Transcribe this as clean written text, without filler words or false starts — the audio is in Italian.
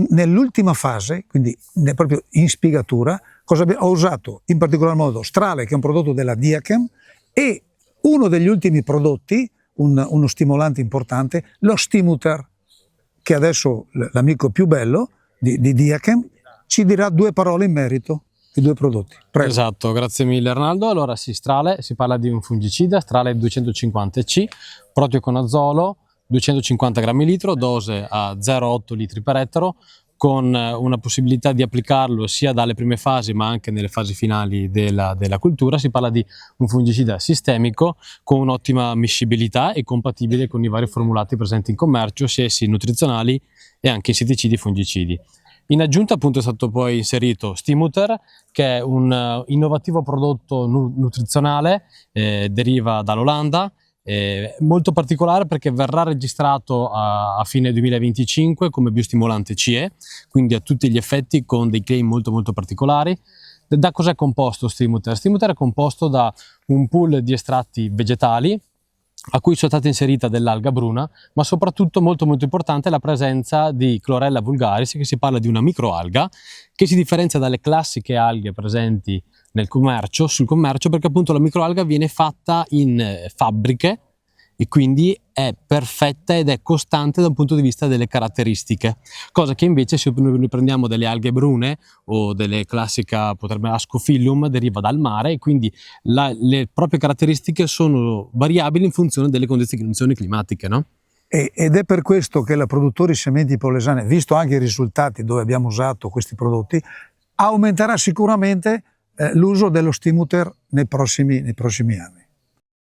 nell'ultima fase, quindi proprio in spiegatura, ho usato in particolar modo Strale, che è un prodotto della Diachem, e uno degli ultimi prodotti, uno stimolante importante, lo Stimuter, che adesso l'amico più bello di Diachem ci dirà due parole in merito, i due prodotti. Prego. Esatto, grazie mille Arnaldo. Allora sì, Strale, si parla di un fungicida, Strale 250C, proteoconazolo, 250 grammi litro, dose a 0,8 litri per ettaro, con una possibilità di applicarlo sia dalle prime fasi ma anche nelle fasi finali della cultura. Si parla di un fungicida sistemico con un'ottima miscibilità e compatibile con i vari formulati presenti in commercio, sia essi nutrizionali e anche insetticidi e fungicidi. In aggiunta appunto è stato poi inserito Stimuter, che è un innovativo prodotto nutrizionale, deriva dall'Olanda, molto particolare perché verrà registrato a fine 2025 come biostimolante CE, quindi a tutti gli effetti con dei claim molto particolari. Da cos'è composto Stimuter? Stimuter è composto da un pool di estratti vegetali a cui sono stata inserita dell'alga bruna, ma soprattutto molto importante la presenza di Chlorella vulgaris, che si parla di una microalga che si differenzia dalle classiche alghe presenti sul commercio, perché appunto la microalga viene fatta in fabbriche e quindi è perfetta ed è costante da un punto di vista delle caratteristiche, cosa che invece se noi prendiamo delle alghe brune o delle classica, potrebbe Ascophyllum, deriva dal mare e quindi le proprie caratteristiche sono variabili in funzione delle condizioni climatiche, no? Ed è per questo che la produttori sementi polesane, visto anche i risultati dove abbiamo usato questi prodotti, aumenterà sicuramente l'uso dello Stimuter nei prossimi anni.